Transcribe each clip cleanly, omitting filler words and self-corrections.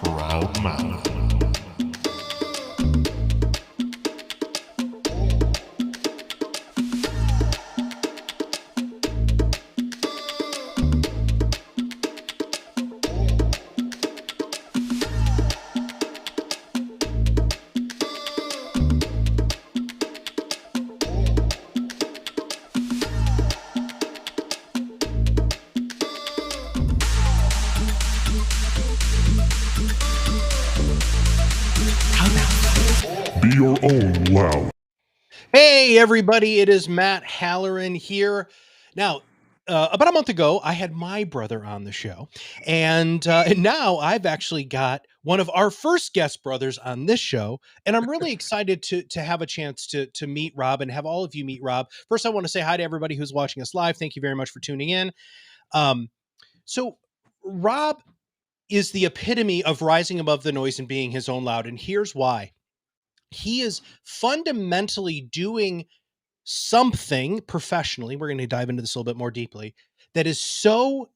Proud Mouth. Be your own loud. Hey, everybody, it is Matt Halloran here. Now, about a month ago, I had my brother on the show, and now I've actually got one of our first guest brothers on this show, and I'm really excited to have a chance to meet Rob and have all of you meet Rob. First, I want to say hi to everybody who's watching us live. Thank you very much for tuning in. Um, so, Rob is the epitome of rising above the noise and being his own loud, and here's why. He is fundamentally doing something professionally, we're going to dive into this a little bit more deeply, that is so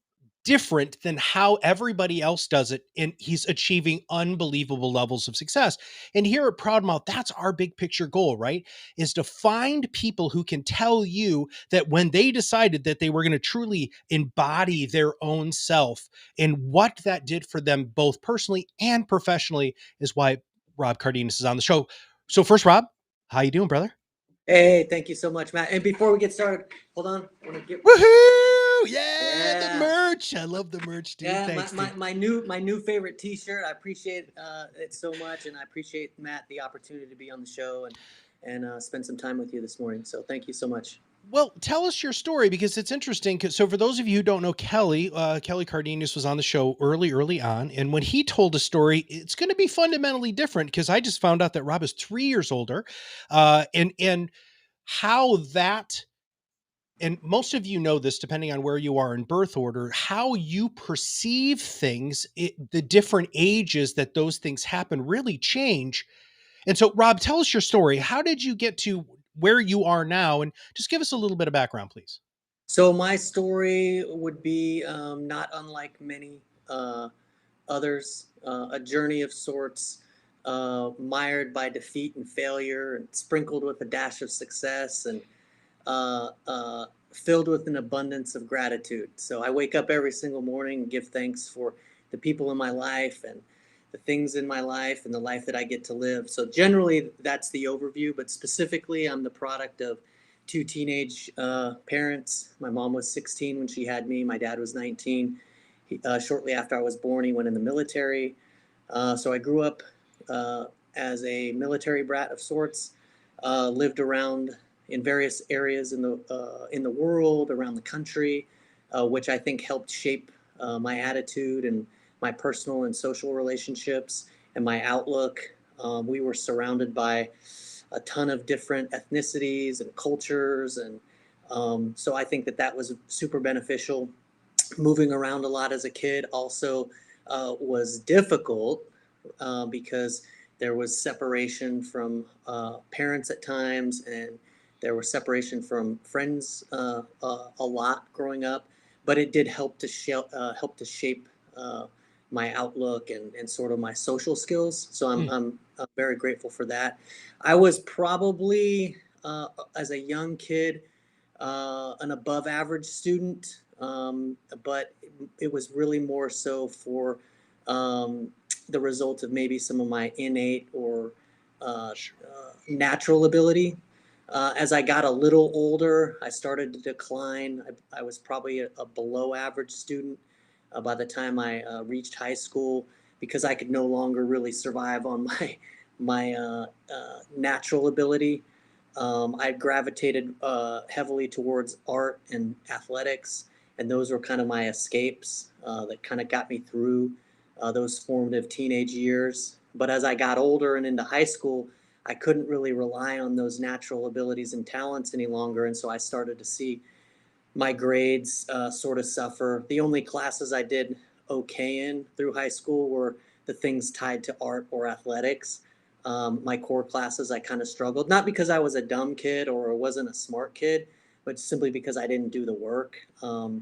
different than how everybody else does it. And he's achieving unbelievable levels of success. And here at Proudmouth, that's our big picture goal, right? Is to find people who can tell you that when they decided that they were going to truly embody their own self and what that did for them, both personally and professionally, is why Rob Cardenas is on the show. So first, Rob, how you doing, brother? Hey, thank you so much, Matt. And before we get started, hold on. I want to get Woohoo! Yeah, the Yeah. merch. I love the merch, dude. yeah Thanks, dude. my new favorite T-shirt. I appreciate it so much, and I appreciate Matt the opportunity to be on the show and spend some time with you this morning. So thank you so much. Well, tell us your story because it's interesting. So, for those of you who don't know Kelly, Kelly Cardenas was on the show early on, and when he told a story, it's going to be fundamentally different because I just found out that Rob is 3 years older, and how that. And most of you know this, depending on where you are in birth order, how you perceive things, the different ages that those things happen really change. And so, Rob, tell us your story. How did you get to where you are now? And just give us a little bit of background, please. So my story would be not unlike many others, a journey of sorts, mired by defeat and failure, and sprinkled with a dash of success, and uh, uh, filled with an abundance of gratitude. So I wake up every single morning and give thanks for the people in my life and the things in my life and the life that I get to live. So generally, that's the overview, but specifically, I'm the product of two teenage parents. My mom was 16 when she had me. My dad was 19. Shortly after I was born, he went in the military. So I grew up as a military brat of sorts, lived around in various areas in the world, around the country, which I think helped shape my attitude and my personal and social relationships and my outlook. We were surrounded by a ton of different ethnicities and cultures, and so I think that that was super beneficial. Moving around a lot as a kid also was difficult because there was separation from parents at times, and there was separation from friends a lot growing up. But it did help to shape my outlook and sort of my social skills. So Hmm. I'm very grateful for that. I was probably as a young kid an above average student, but it was really more so for um, the result of maybe some of my innate or Sure. natural ability. As I got a little older, I started to decline. I was probably a below average student by the time I reached high school because I could no longer really survive on my natural ability. I gravitated heavily towards art and athletics, and those were kind of my escapes that kind of got me through those formative teenage years. But as I got older and into high school, I couldn't really rely on those natural abilities and talents any longer, and so I started to see my grades sort of suffer. The only classes I did okay in through high school were the things tied to art or athletics. My core classes, I kind of struggled, not because I was a dumb kid or wasn't a smart kid, but simply because I didn't do the work. Hmm.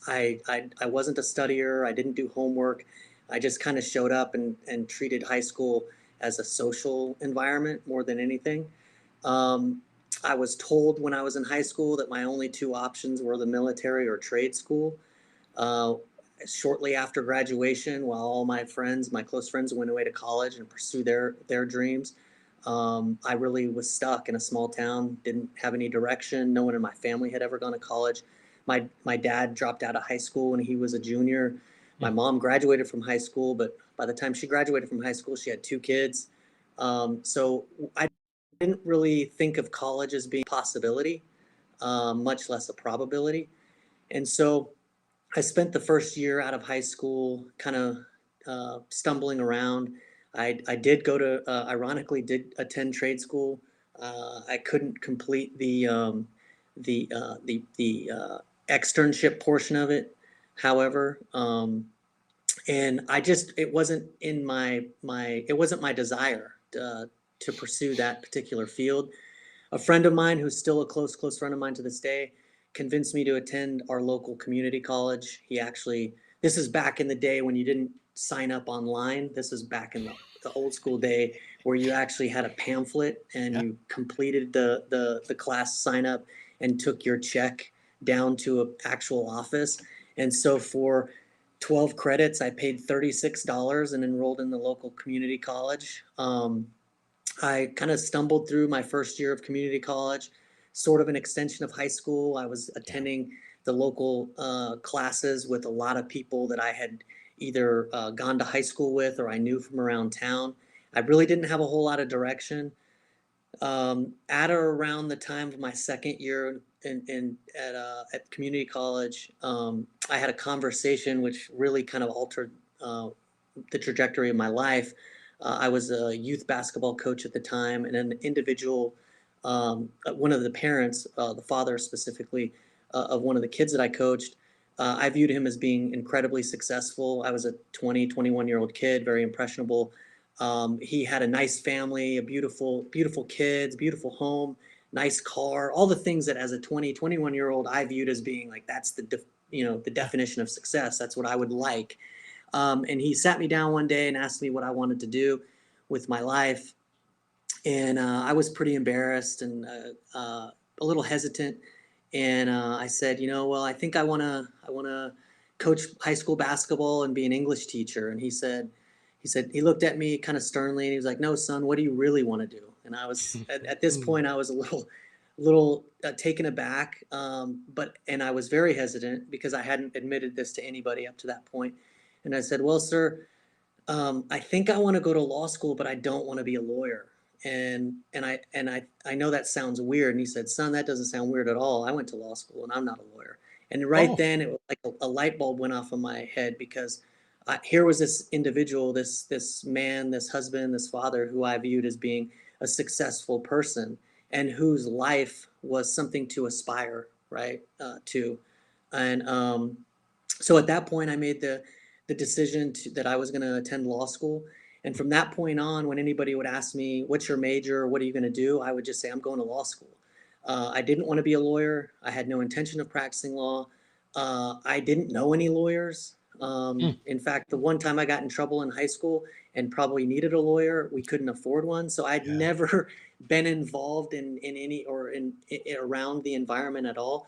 I wasn't a studier. I didn't do homework. I just kind of showed up and treated high school as a social environment more than anything. Um, I was told when I was in high school that my only two options were the military or trade school. Uh, Shortly after graduation, while all my friends, my close friends, went away to college and pursue their dreams, I really was stuck in a small town. Didn't have any direction. No one in my family had ever gone to college. My dad dropped out of high school when he was a junior. My Mm. mom graduated from high school, but by the time she graduated from high school, she had two kids. So I didn't really think of college as being a possibility, much less a probability. And so I spent the first year out of high school kind of stumbling around. I did go to, ironically, did attend trade school. I couldn't complete the externship portion of it, however, and I just it wasn't in it wasn't my desire to pursue that particular field. A friend of mine who's still a close friend of mine to this day convinced me to attend our local community college. He actually, this is back in the day when you didn't sign up online. This is back in the old school day where you actually had a pamphlet and Yeah. you completed the class sign up and took your check down to an actual office. And so for 12 credits, I paid $36 and enrolled in the local community college. I kind of stumbled through my first year of community college, sort of an extension of high school. I was Yeah. attending the local classes with a lot of people that I had either gone to high school with or I knew from around town. I really didn't have a whole lot of direction. At or around the time of my second year at community college, I had a conversation which really kind of altered uh, the trajectory of my life. I was a youth basketball coach at the time, and an individual, one of the parents, the father specifically, of one of the kids that I coached, I viewed him as being incredibly successful. I was a 20, 21-year-old kid, very impressionable. He had a nice family, a beautiful kids, beautiful home, nice car, all the things that as a 20, 21-year-old I viewed as being like, that's the Yeah. definition of success. That's what I would like. And he sat me down one day and asked me what I wanted to do with my life. And I was pretty embarrassed and a little hesitant. And I said, well, I think I want to coach high school basketball and be an English teacher. And he looked at me kind of sternly and he was like, no, son, what do you really want to do? And I was, at this Mm. point, I was little taken aback. And I was very hesitant because I hadn't admitted this to anybody up to that point. And I said, well, sir, I think I want to go to law school, but I don't want to be a lawyer. And I know that sounds weird. And he said, son, that doesn't sound weird at all. I went to law school and I'm not a lawyer. And right Oh. then it was like a light bulb went off in my head because here was this individual, this man, this husband, this father who I viewed as being a successful person and whose life was something to aspire, right, to. And so at that point, I made the decision that I was going to attend law school. And from that point on, when anybody would ask me, "What's your major? What are you going to do?" I would just say, "I'm going to law school." I didn't want to be a lawyer. I had no intention of practicing law. I didn't know any lawyers. Mm. In fact, the one time I got in trouble in high school and probably needed a lawyer, we couldn't afford one. So I'd Yeah. never been involved in any or around the environment at all.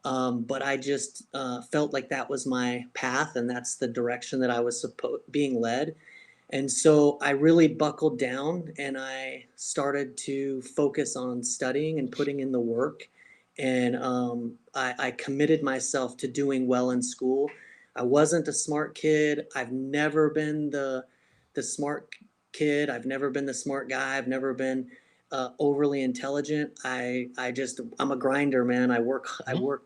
But I just felt like that was my path and that's the direction that I was being led. And so I really buckled down and I started to focus on studying and putting in the work. And I committed myself to doing well in school. I wasn't a smart kid. I've never been the smart kid. I've never been the smart guy. I've never been overly intelligent. I'm a grinder, man. Mhm.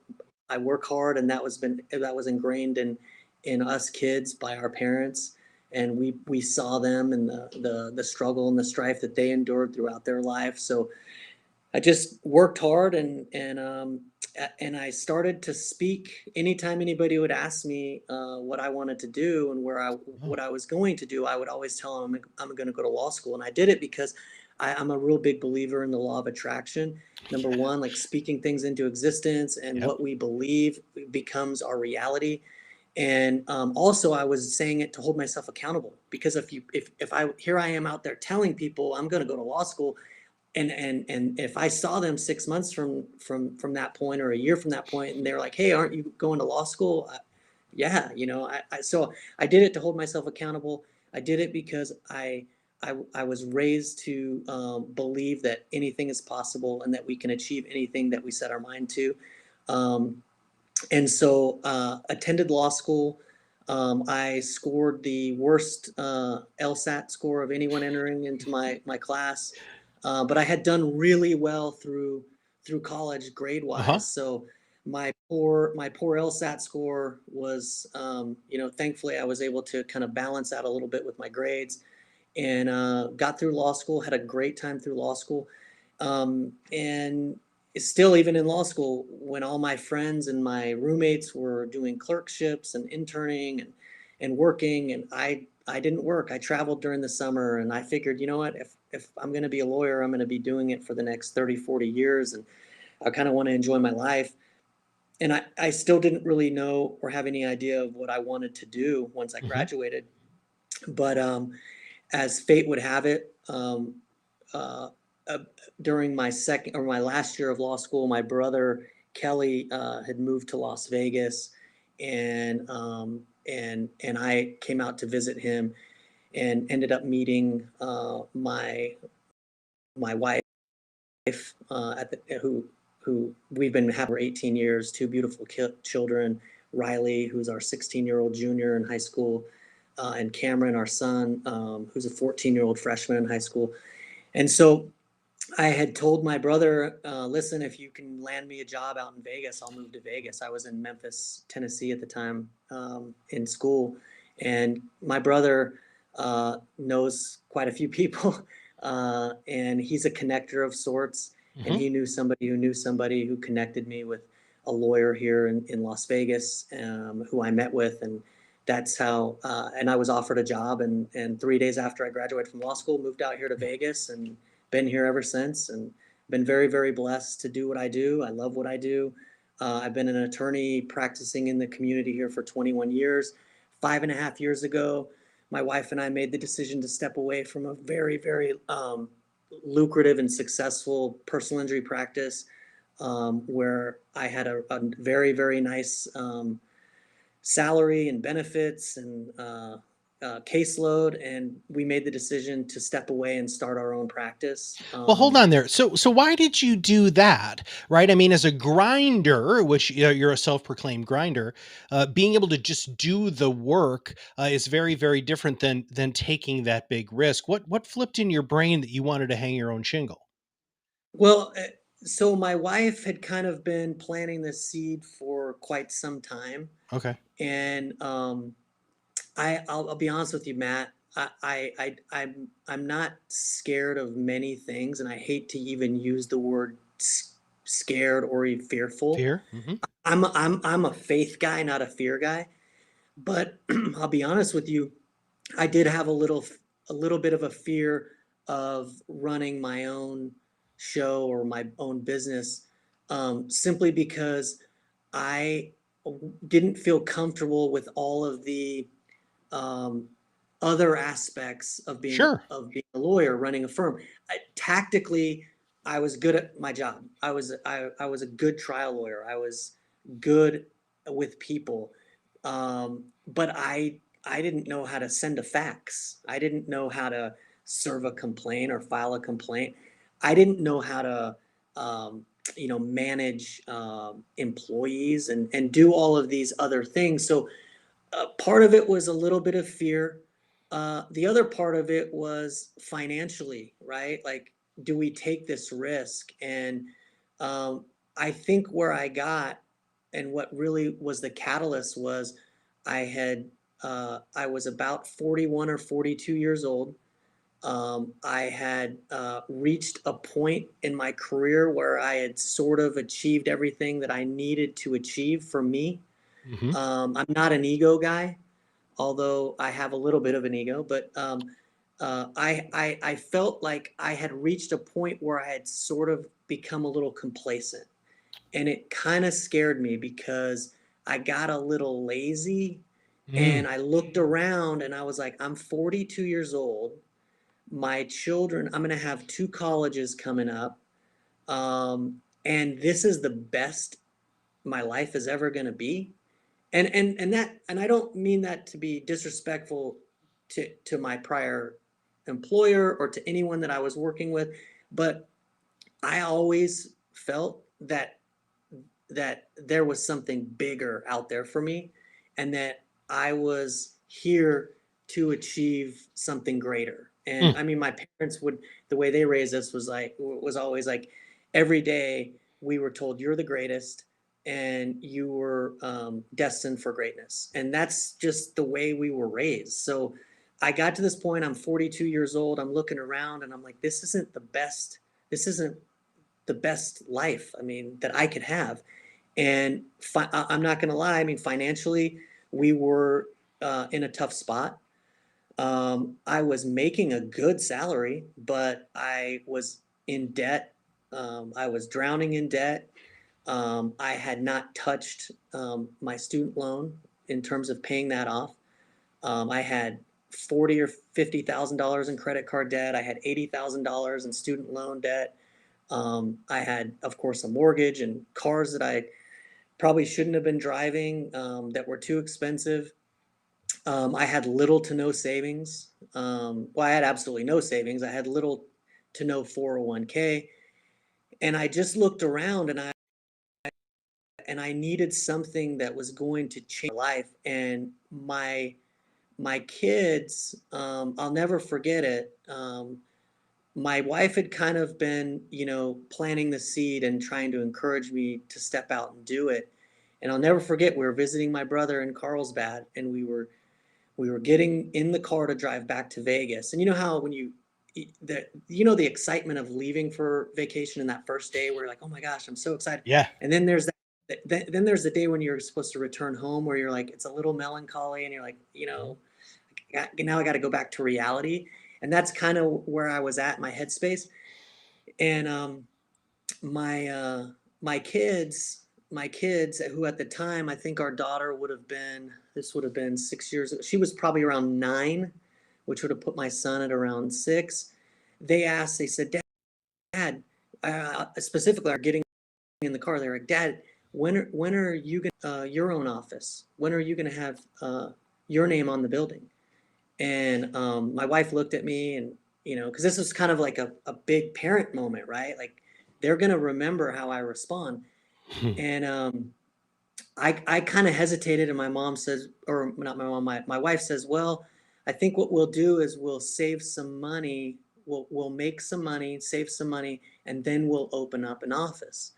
I work hard, and that was ingrained in us kids by our parents, and we saw them and the struggle and the strife that they endured throughout their life. So I just worked hard and I started to speak anytime anybody would ask me what I wanted to do and Oh. what I was going to do. I would always tell them I'm going to go to law school, and I did it because I'm a real big believer in the law of attraction. Number one, like speaking things into existence, and Yep. what we believe becomes our reality. And also, I was saying it to hold myself accountable, because if I here I am out there telling people I'm going to go to law school, and if I saw them 6 months from that point, or a year from that point, and they're like, "Hey, aren't you going to law school?" Yeah, so I did it to hold myself accountable. I did it because I was raised to believe that anything is possible, and that we can achieve anything that we set our mind to. Um, and so attended law school. I scored the worst LSAT score of anyone entering into my class, but I had done really well through college grade Uh-huh. wise. So my poor LSAT score was, thankfully I was able to kind of balance out a little bit with my grades, and got through law school. Had a great time through law school, and still, even in law school, when all my friends and my roommates were doing clerkships and interning and working, and I didn't work. I traveled during the summer, and I figured, you know what, if I'm going to be a lawyer, I'm going to be doing it for the next 30, 40 years, and I kind of want to enjoy my life. And I still didn't really know or have any idea of what I wanted to do once I Hmm. graduated. But as fate would have it, uh, uh, during my second or my last year of law school, my brother Kelly had moved to Las Vegas, and I came out to visit him, and ended up meeting my wife, at the who we've been happy for 18 years. Two beautiful children, Riley, who's our 16-year-old junior in high school, and Cameron, our son, who's a 14-year-old freshman in high school. And so I had told my brother, listen, if you can land me a job out in Vegas, I'll move to Vegas. I was in Memphis, Tennessee at the time, in school. And my brother knows quite a few people, and he's a connector of sorts. And Hmm. he knew somebody who knew somebody who connected me with a lawyer here in Las Vegas, who I met with. And that's how, and I was offered a job. And 3 days after I graduated from law school, moved out here to Vegas, and been here ever since, and been very, very blessed to do what I do. I love what I do. I've been an attorney practicing in the community here for 21 years. 5.5 years ago, my wife and I made the decision to step away from a very, very lucrative and successful personal injury practice, where I had a very, very nice salary and benefits, and caseload, and we made the decision to step away and start our own practice. Well, hold on there. So why did you do that? Right? I mean, as a grinder, which you're a self-proclaimed grinder, being able to just do the work is very, very different than taking that big risk. What flipped in your brain that you wanted to hang your own shingle? Well, so my wife had kind of been planting this seed for quite some time, Okay. and I'll be honest with you, Matt. I'm not scared of many things, and I hate to even use the word scared or even fearful. Fear. Hmm. I'm a faith guy, not a fear guy. But I'll be honest with you, I did have a little bit of a fear of running my own show or my own business, simply because I didn't feel comfortable with all of the um, other aspects of being Sure. a lawyer running a firm. Tactically, I was good at my job. I was a good trial lawyer. I was good with people, but I didn't know how to send a fax. I didn't know how to serve a complaint or file a complaint. I didn't know how to manage employees and do all of these other things. So part of it was a little bit of fear. The other part of it was financially, right? Like, do we take this risk? And I think where I got, and what really was the catalyst was, I was about 41 or 42 years old. I had reached a point in my career where I had sort of achieved everything that I needed to achieve for me. Hmm. I'm not an ego guy, although I have a little bit of an ego. But I felt like I had reached a point where I had sort of become a little complacent, and it kind of scared me because I got a little lazy, Mm. and I looked around and I was like, I'm 42 years old. My children, I'm going to have two colleges coming up. And this is the best my life is ever going to be. And I don't mean that to be disrespectful to my prior employer or to anyone that I was working with, but I always felt that there was something bigger out there for me, and that I was here to achieve something greater. And Mm. I mean, my parents would, the way they raised us was always like, every day we were told you're the greatest, and you were destined for greatness. And that's just the way we were raised. So I got to this point, I'm 42 years old, I'm looking around and I'm like, this isn't the best life, I mean, that I could have. And I'm not going to lie. I mean, financially, we were in a tough spot. I was making a good salary, but I was in debt. I was drowning in debt. I had not touched my student loan in terms of paying that off. I had 40 or $50,000 in credit card debt. I had $80,000 in student loan debt. I had, of course, a mortgage and cars that I probably shouldn't have been driving, that were too expensive. I had little to no savings. Well, I had absolutely no savings. I had little to no 401k. And I just looked around and I needed something that was going to change my life. And my kids, I'll never forget it. My wife had kind of been, planting the seed and trying to encourage me to step out and do it. And I'll never forget, we were visiting my brother in Carlsbad, and we were getting in the car to drive back to Vegas. And you know how when the excitement of leaving for vacation in that first day, where you're like, oh my gosh, I'm so excited. Yeah. And then there's then there's the day when you're supposed to return home, where you're like, it's a little melancholy, and you're like, now I got to go back to reality. And that's kind of where I was at, my headspace. And my my kids, who at the time, I think our daughter would have been 6 years ago. She was probably around 9, which would have put my son at around 6. They said, Dad, specifically, are getting in the car. They're like, Dad, when are you going to your own office? When are you going to have your name on the building? And my wife looked at me, and, because this was kind of like a big parent moment, right? Like, they're going to remember how I respond. And I kind of hesitated, and my mom says, or not my mom, my wife says, well, I think what we'll do is we'll save some money. We'll make some money, save some money, and then we'll open up an office.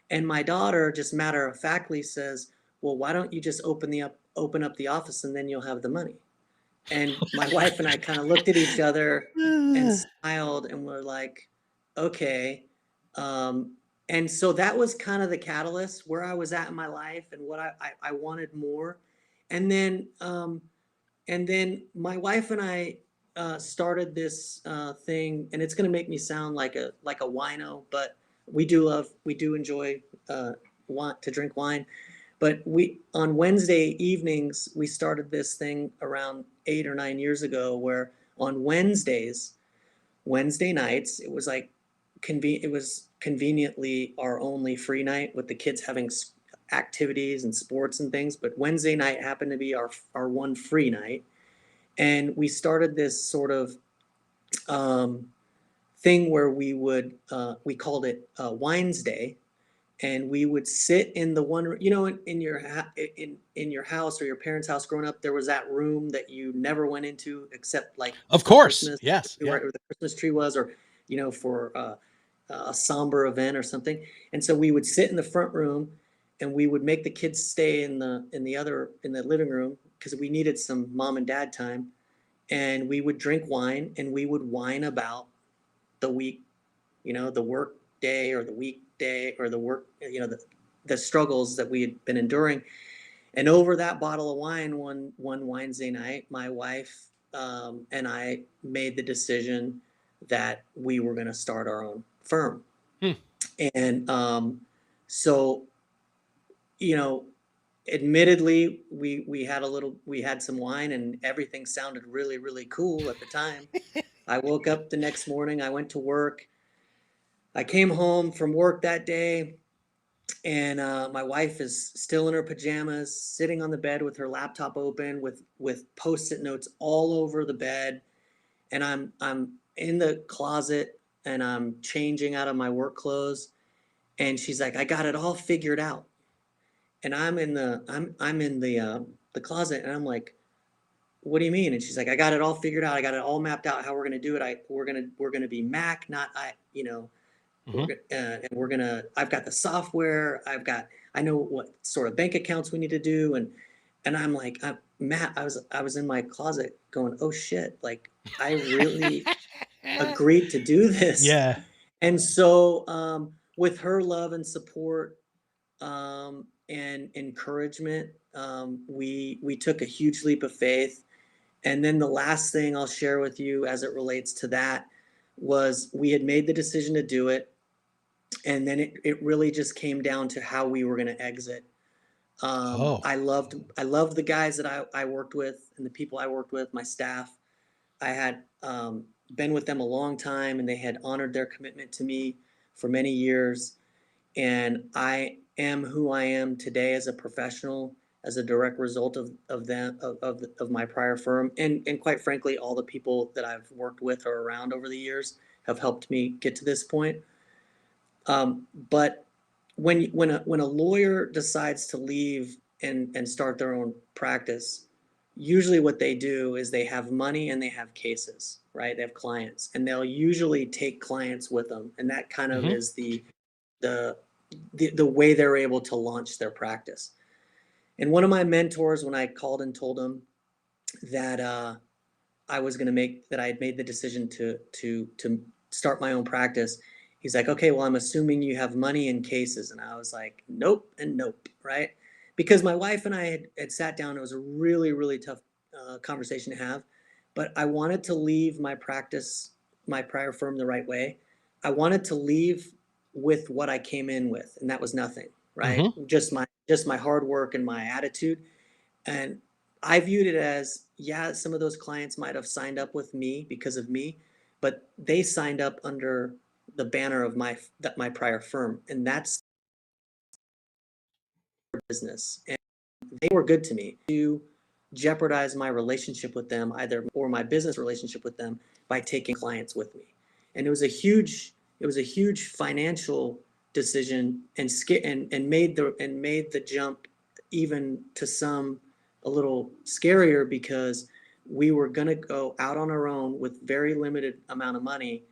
And my daughter just matter of factly says, well, why don't you just open up the office, and then you'll have the money? And my wife and I kind of looked at each other and smiled, and we're like, okay. Um, and so that was kind of the catalyst, where I was at in my life and what I wanted more. And then, my wife and I started this thing, and it's going to make me sound like a wino, but we do enjoy want to drink wine. But we on Wednesday evenings, we started this thing around 8 or 9 years ago, where on Wednesday nights, it was like it was conveniently our only free night, with the kids having activities and sports and things. But Wednesday night happened to be our one free night, and we started this sort of um, thing where we called it Wines Day. And we would sit in the one, in your house or your parents' house growing up, there was that room that you never went into, except like Of for course. Christmas, Yes. Yeah. right where the Christmas tree was, or for a somber event or something. And so we would sit in the front room, and we would make the kids stay in the living room, because we needed some mom and dad time. And we would drink wine, and we would whine about the week, the work day, or the weekday, or the work, the struggles that we had been enduring. And over that bottle of wine, one Wednesday night, my wife and I made the decision that we were going to start our own firm. Hmm. And so, you know, admittedly, we had some wine and everything sounded really, really cool at the time. I woke up the next morning, I went to work. I came home from work that day, and my wife is still in her pajamas, sitting on the bed with her laptop open, with post-it notes all over the bed. And I'm in the closet and I'm changing out of my work clothes, and she's like, "I got it all figured out." And I'm in the closet, and I'm like, "What do you mean?" And she's like, "I got it all figured out. I got it all mapped out how we're gonna do it. We're gonna be Mac, not I. Hmm. And we're gonna. I've got the software. I know what sort of bank accounts we need to do." And I'm like, Matt, I was in my closet going, "Oh shit! Like I really agreed to do this." Yeah. And so, with her love and support, and encouragement, we took a huge leap of faith. And then the last thing I'll share with you as it relates to that was we had made the decision to do it, and then it really just came down to how we were going to exit. Oh. I loved the guys that I worked with and the people I worked with, my staff. I had been with them a long time, and they had honored their commitment to me for many years. And I am who I am today as a professional, as a direct result of my prior firm, and quite frankly, all the people that I've worked with or around over the years have helped me get to this point. But when a lawyer decides to leave and start their own practice, usually what they do is they have money and they have cases, right? They have clients, and they'll usually take clients with them, and that kind of Hmm. is the the way they're able to launch their practice. And one of my mentors, when I called and told him that I had made the decision to start my own practice, he's like, "Okay, well, I'm assuming you have money in cases." And I was like, "Nope and nope," right? Because my wife and I had sat down. It was a really, really tough conversation to have, but I wanted to leave my practice, my prior firm, the right way. I wanted to leave with what I came in with, and that was nothing, right? Hmm. Just my hard work and my attitude. And I viewed it as, yeah, some of those clients might have signed up with me because of me, but they signed up under the banner of my prior firm, and that's their business. And they were good to me. To jeopardize my relationship with them, either, or my business relationship with them, by taking clients with me. And it was a huge financial decision, and made the jump even to some a little scarier, because we were going to go out on our own with very limited amount of money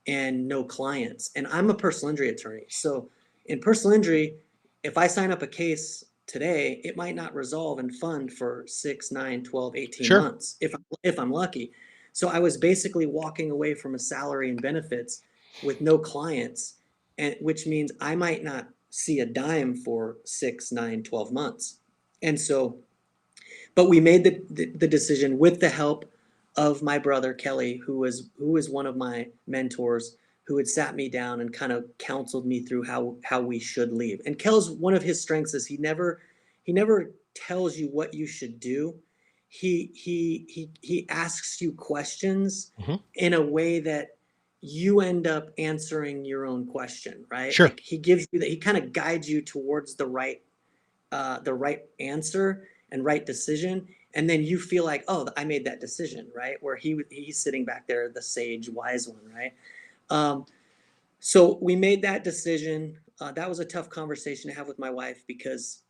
and no clients. And I'm a personal injury attorney. So in personal injury, if I sign up a case today, it might not resolve and fund for 6, 9, 12, 18 Sure. months if I'm lucky. So I was basically walking away from a salary and benefits with no clients, and which means I might not see a dime for 6, 9, 12 months. And so, but we made the decision with the help of my brother Kelly, who was one of my mentors, who had sat me down and kind of counseled me through how we should leave. And Kel's, one of his strengths is he never tells you what you should do. He asks you questions Hmm. in a way that you end up answering your own question, right? Sure. Like he gives you that, he kind of guides you towards the right answer and right decision, and then you feel like, oh, I made that decision, right? Where he's sitting back there, the sage, wise one, right? Um, so we made that decision. That was a tough conversation to have with my wife, because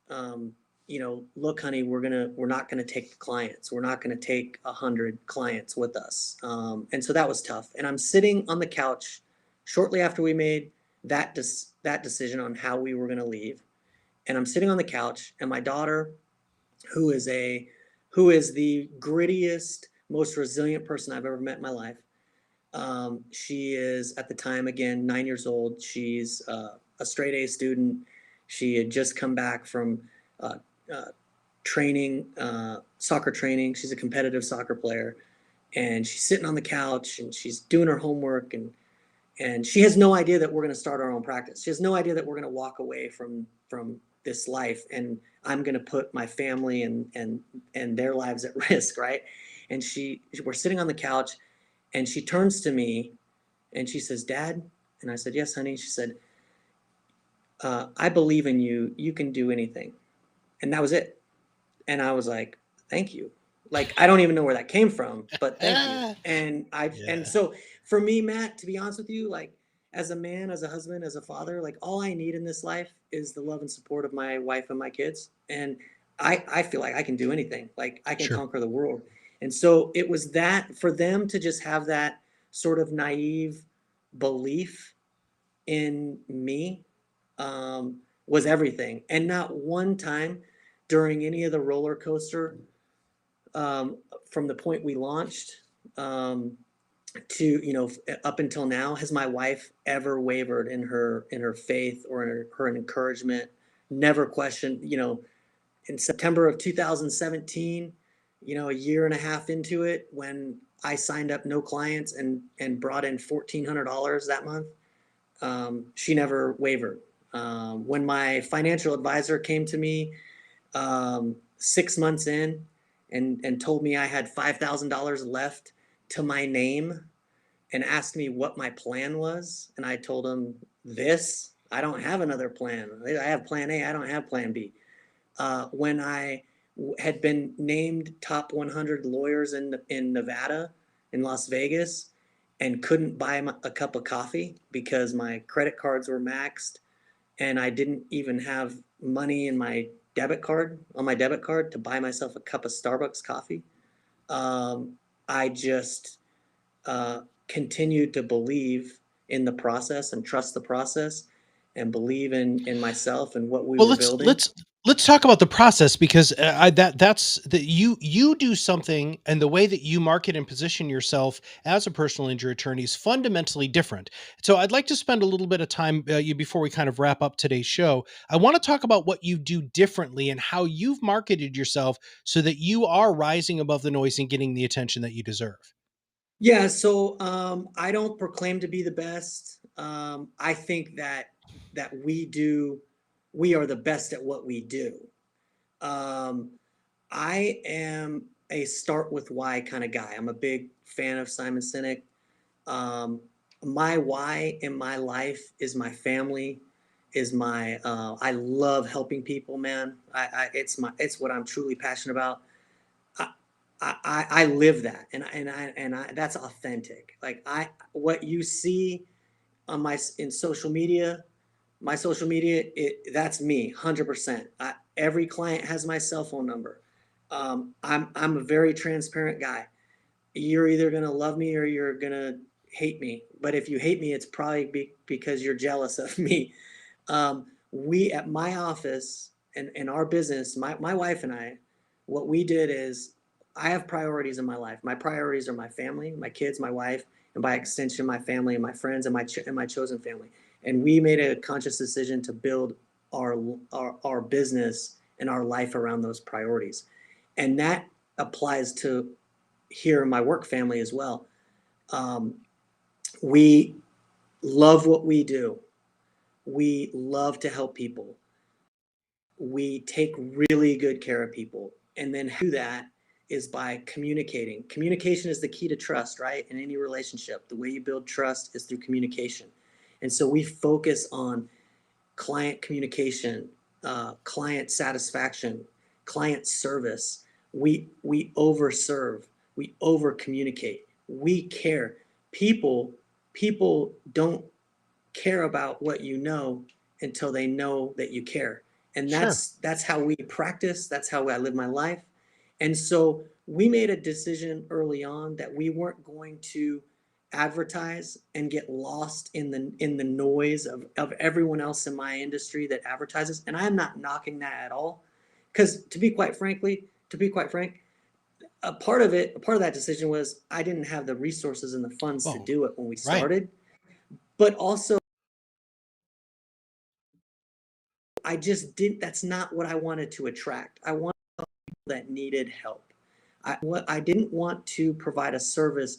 look, honey, we're not gonna take the clients. We're not gonna take 100 clients with us, and so that was tough. And I'm sitting on the couch shortly after we made that decision on how we were gonna leave, and I'm sitting on the couch, and my daughter, who is a who is the grittiest, most resilient person I've ever met in my life. She is, at the time, again, 9 years old. She's a straight A student. She had just come back from uh, uh, training, soccer training. She's a competitive soccer player, and she's sitting on the couch and she's doing her homework, and she has no idea that we're going to start our own practice. She has no idea that we're going to walk away from this life. And I'm going to put my family and their lives at risk, right? And we're sitting on the couch, and she turns to me and she says, "Dad," and I said, "Yes, honey." She said, "I believe in you. You can do anything." And that was it. And I was like, "Thank you." Like, I don't even know where that came from, but thank you. Ah, And yeah, so for me, Matt, to be honest with you, like, as a man, as a husband, as a father, like, all I need in this life is the love and support of my wife and my kids. And I feel like I can do anything. Like, I can sure. conquer the world. And so it was that, for them to just have that sort of naive belief in me, was everything. And not one time during any of the roller coaster, um, from the point we launched, um, to, up until now, has my wife ever wavered in her faith or in her encouragement. Never questioned. In September of 2017, a year and a half into it, when I signed up no clients and brought in $1,400 that month, she never wavered. When my financial advisor came to me, 6 months in, and told me I had $5,000 left to my name, and asked me what my plan was, and I told him this: I don't have another plan. I have plan A. I don't have plan B. When I had been named top 100 lawyers in Nevada, in Las Vegas, and couldn't buy a cup of coffee because my credit cards were maxed, and I didn't even have money in my debit card to buy myself a cup of Starbucks coffee. Um, I just continued to believe in the process and trust the process, and believe in myself and what we Well, were let's building. let's let's talk about the process because that's that you do something, and the way that you market and position yourself as a personal injury attorney is fundamentally different. So I'd like to spend a little bit of time you before we kind of wrap up today's show. I want to talk about what you do differently and how you've marketed yourself so that you are rising above the noise and getting the attention that you deserve. Yeah, so I don't proclaim to be the best. I think that we are the best at what we do. Um, I am a start with why kind of guy. I'm a big fan of Simon Sinek. Um, my why in my life is my family, is my I love helping people, man. It's what I'm truly passionate about. I, I live that, and that's authentic. Like, what you see on in social media, my social media, that's me, 100%. Every client has my cell phone number. I'm a very transparent guy. You're either gonna love me or you're gonna hate me. But if you hate me, it's probably because you're jealous of me. We at my office and our business, my wife and I, what we did is, I have priorities in my life. My priorities are my family, my kids, my wife, and by extension, my family and my friends and my chosen family. And we made a conscious decision to build our business and our life around those priorities. And that applies to here in my work family as well. Um, we love what we do. We love to help people. We take really good care of people. And then how do that is by communicating. Communication is the key to trust, right? In any relationship, the way you build trust is through communication. And so we focus on client communication, client satisfaction, client service. We overserve, we over communicate, we care. People don't care about what you know until they know that you care. And Sure. that's how we practice, that's how I live my life. And so we made a decision early on that we weren't going to advertise and get lost in the noise of everyone else in my industry that advertises. And I'm not knocking that at all. Because to be quite frank, a part of that decision was I didn't have the resources and the funds to Oh, do it when we right. started. But also, I just didn't, that's not what I wanted to attract. I wanted people that needed help. I didn't want to provide a service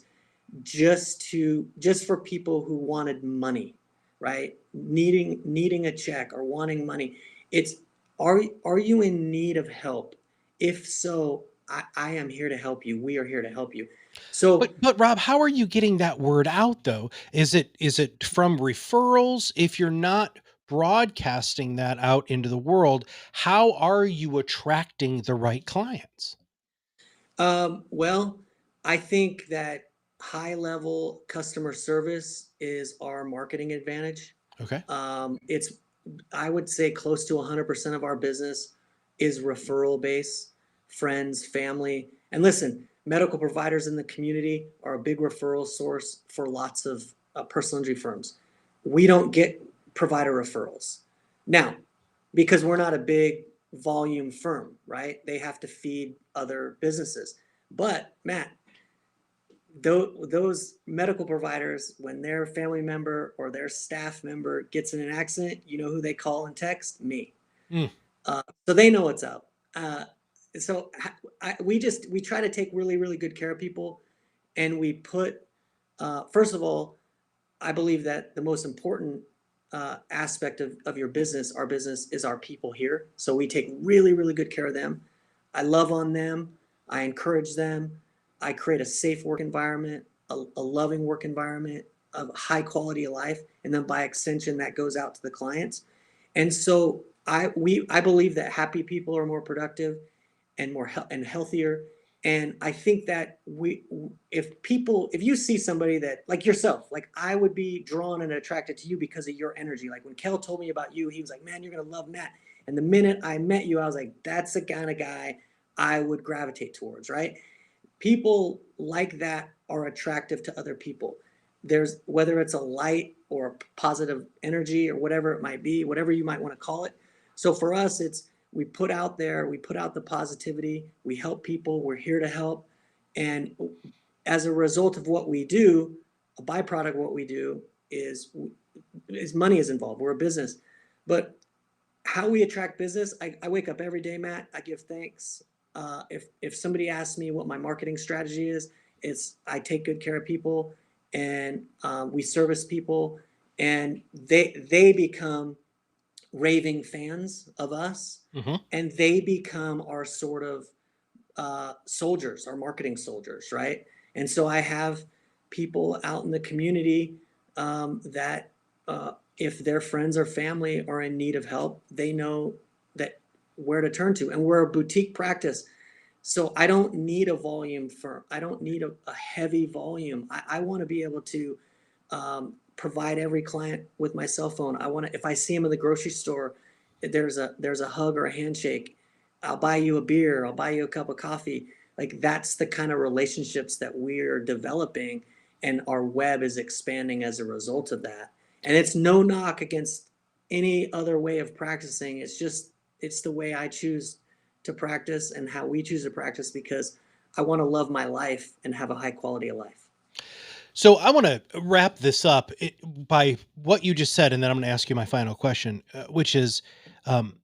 just for people who wanted money, right? Needing a check or wanting money. It's Are you in need of help? If so, I am here to help you. We are here to help you. So But Rob, how are you getting that word out though? Is it from referrals? If you're not broadcasting that out into the world, how are you attracting the right clients? well, I think that high level customer service is our marketing advantage. Okay. It's, I would say, close to 100% of our business is referral based, friends, family. And listen, medical providers in the community are a big referral source for lots of personal injury firms. We don't get provider referrals. Now, because we're not a big volume firm, right? They have to feed other businesses. But Matt, those medical providers, when their family member or their staff member gets in an accident, you know who they call and text? Me. Mm. So they know what's up. So we try to take really good care of people, and we put first of all, I believe that the most important aspect of your business, our business, is our people here. So we take really good care of them. I love on them. I encourage them. I create a safe work environment, a loving work environment, of high quality of life, and then by extension, that goes out to the clients. And so I believe that happy people are more productive and and healthier. And I think that if you see somebody that, like yourself, like I would be drawn and attracted to you because of your energy. Like when Kel told me about you, he was like, man, you're gonna love Matt. And the minute I met you, I was like, that's the kind of guy I would gravitate towards, right? People like that are attractive to other people. There's, whether it's a light or a positive energy or whatever it might be, whatever you might want to call it. So for us, it's, we put out there, we put out the positivity, we help people, we're here to help. And as a result of what we do, a byproduct of what we do is money is involved. We're a business. But how we attract business, I wake up every day, Matt, I give thanks. If somebody asks me what my marketing strategy is, it's I take good care of people, and we service people, and they become raving fans of us, Hmm. and they become our sort of soldiers, our marketing soldiers, right? And so I have people out in the community that if their friends or family are in need of help, they know that where to turn to. And we're a boutique practice. So I don't need a volume firm. I don't need a heavy volume. I want to be able to provide every client with my cell phone. I want to, if I see them in the grocery store, there's a hug or a handshake. I'll buy you a beer. I'll buy you a cup of coffee. Like that's the kind of relationships that we're developing, and our web is expanding as a result of that. And it's no knock against any other way of practicing. It's just, it's the way I choose to practice and how we choose to practice, because I want to love my life and have a high quality of life. So I want to wrap this up by what you just said, and then I'm going to ask you my final question, which is, um,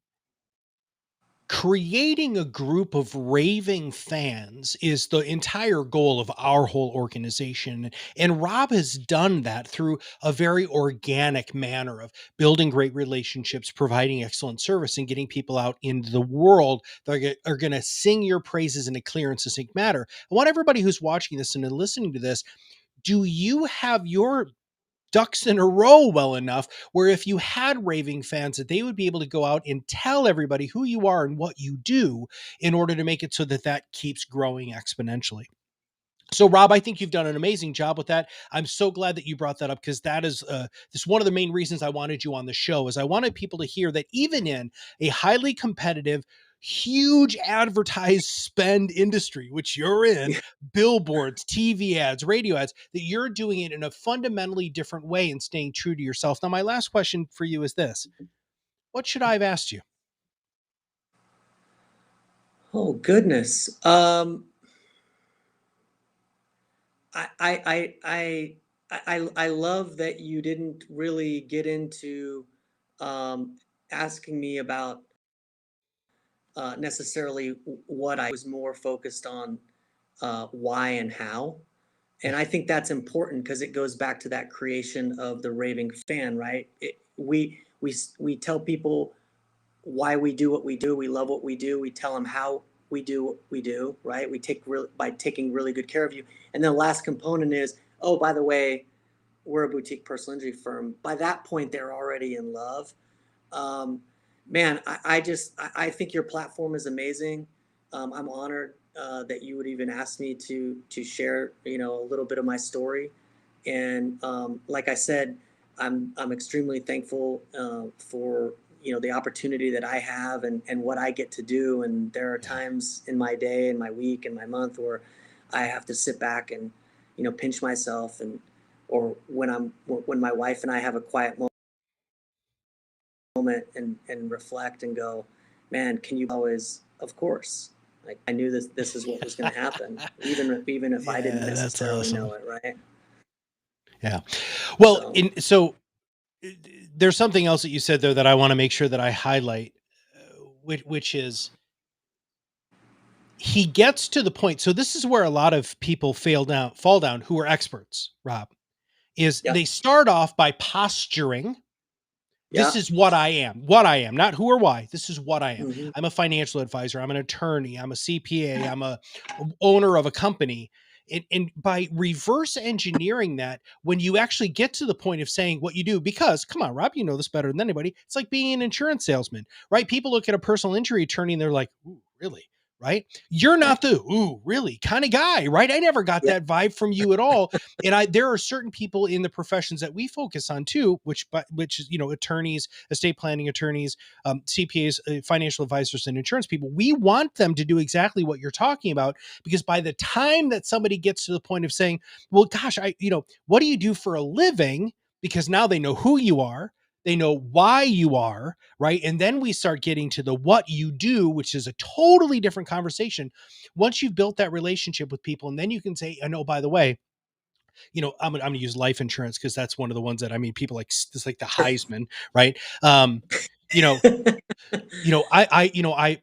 creating a group of raving fans is the entire goal of our whole organization. And Rob has done that through a very organic manner of building great relationships, providing excellent service, and getting people out into the world that are going to sing your praises in a clear and succinct manner. I want everybody who's watching this and listening to this, do you have your ducks in a row well enough where if you had raving fans that they would be able to go out and tell everybody who you are and what you do in order to make it so that that keeps growing exponentially? So, Rob, I think you've done an amazing job with that. I'm so glad that you brought that up, because that is this one of the main reasons I wanted you on the show. Is I wanted people to hear that even in a highly competitive, huge advertised spend industry, which you're in, Yeah. billboards, TV ads, radio ads, that you're doing it in a fundamentally different way and staying true to yourself. Now, my last question for you is this: what should I have asked you? Oh goodness. I I I I I love that you didn't really get into um, asking me about necessarily what I was more focused on, why and how. And I think that's important because it goes back to that creation of the raving fan, right? We tell people why we do what we do. We love what we do. We tell them how we do what we do, right? We take by taking really good care of you. And then the last component is, oh, by the way, we're a boutique personal injury firm. By that point, they're already in love. Um, Man, I think your platform is amazing. I'm honored that you would even ask me to share, a little bit of my story. And like I said, I'm extremely thankful for the opportunity that I have and what I get to do. And there are Yeah. times in my day and my week and my month where I have to sit back and pinch myself, and or when my wife and I have a quiet moment and reflect and go, man, can you always, of course, like I knew this is what was going to happen, even if I didn't Yeah, that's necessarily awesome. know it, right? Yeah. Well, So uh, there's something else that you said there that I want to make sure that I highlight, which is he gets to the point. So this is where a lot of people fall down who are experts, Rob, is yeah, they start off by posturing. This yeah, is what I am, not who or why. This is what I am. hmm, I'm a financial advisor. I'm an attorney. I'm a CPA. I'm a owner of a company. And by reverse engineering that, when you actually get to the point of saying what you do, because come on, Rob, you know this better than anybody. It's like being an insurance salesman, right? People look at a personal injury attorney and they're like, ooh, really? Right? You're right, not the ooh, really kind of guy, right? I never got yeah, that vibe from you at all. And there are certain people in the professions that we focus on too, which is attorneys, estate planning attorneys, CPAs, financial advisors, and insurance people. We want them to do exactly what you're talking about, because by the time that somebody gets to the point of saying, well, gosh, what do you do for a living, because now they know who you are, they know why you are, right? And then we start getting to the what you do, which is a totally different conversation. Once you've built that relationship with people, and then you can say, I know, by the way, I'm gonna use life insurance because that's one of the ones that, I mean, people like it's like the sure. Heisman, right? You know, I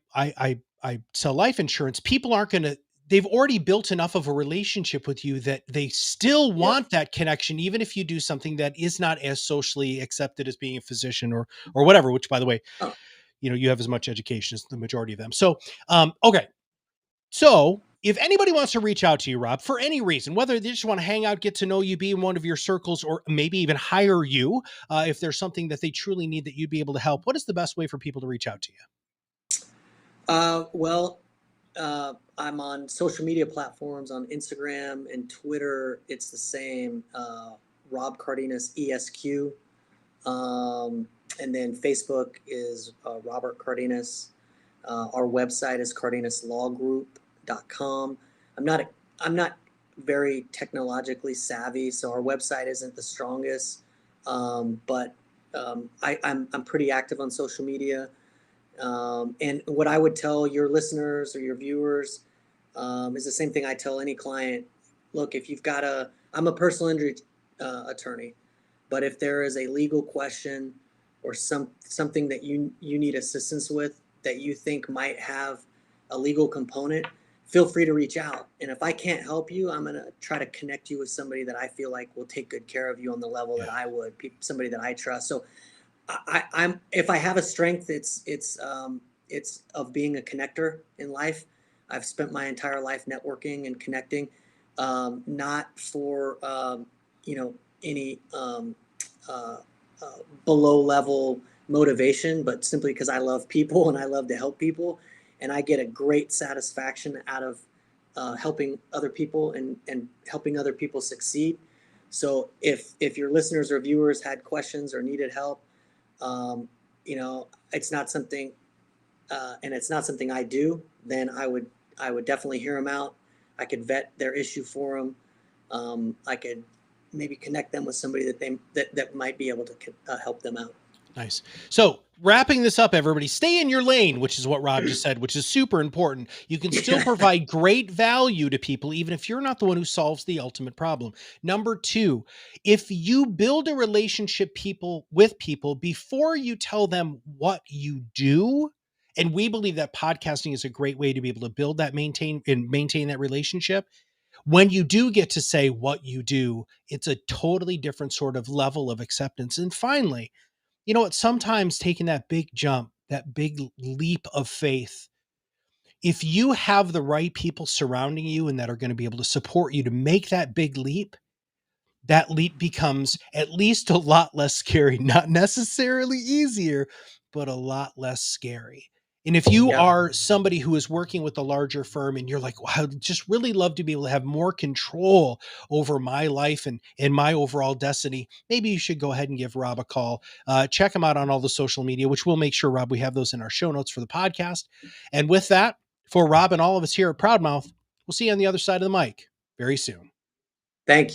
sell life insurance. People aren't gonna. They've already built enough of a relationship with you that they still Yep. want that connection, even if you do something that is not as socially accepted as being a physician or whatever. Which, by the way, Oh, you have as much education as the majority of them. So, okay, so, if anybody wants to reach out to you, Rob, for any reason, whether they just want to hang out, get to know you, be in one of your circles, or maybe even hire you, if there's something that they truly need that you'd be able to help, what is the best way for people to reach out to you? well, I'm on social media platforms on Instagram and Twitter. It's the same. Rob Cardenas ESQ. And then Facebook is Robert Cardenas. Our website is cardenaslawgroup.com. I'm not I'm not very technologically savvy, so our website isn't the strongest. But I'm pretty active on social media. And what I would tell your listeners or your viewers is the same thing I tell any client. Look, if you've got I'm a personal injury attorney, but if there is a legal question or something that you need assistance with that you think might have a legal component, feel free to reach out. And if I can't help you, I'm gonna try to connect you with somebody that I feel like will take good care of you on the level that Yeah. I would, somebody that I trust. So I'm if I have a strength, it's of being a connector in life. I've spent my entire life networking and connecting, not for any uh, uh, below level motivation, but simply because I love people and I love to help people, and I get a great satisfaction out of helping other people and helping other people succeed. So if your listeners or viewers had questions or needed help, um, it's not something, and it's not something I do, then I would definitely hear them out. I could vet their issue for them. I could maybe connect them with somebody that might be able to help them out. Nice. So, wrapping this up, everybody, stay in your lane, which is what Rob just said, which is super important. You can still provide great value to people, even if you're not the one who solves the ultimate problem. Number two, if you build a relationship with people before you tell them what you do, and we believe that podcasting is a great way to be able to build that, maintain that relationship. When you do get to say what you do, it's a totally different sort of level of acceptance. And finally, you know what? Sometimes taking that big jump that big leap of faith, if you have the right people surrounding you and that are going to be able to support you to make that big leap, that leap becomes at least a lot less scary, not necessarily easier, but a lot less scary. And if you Yeah. are somebody who is working with a larger firm and you're like, wow, I'd just really love to be able to have more control over my life and my overall destiny, maybe you should go ahead and give Rob a call. Check him out on all the social media, which we'll make sure, Rob, we have those in our show notes for the podcast. And with that, for Rob and all of us here at Proudmouth, we'll see you on the other side of the mic very soon. Thank you.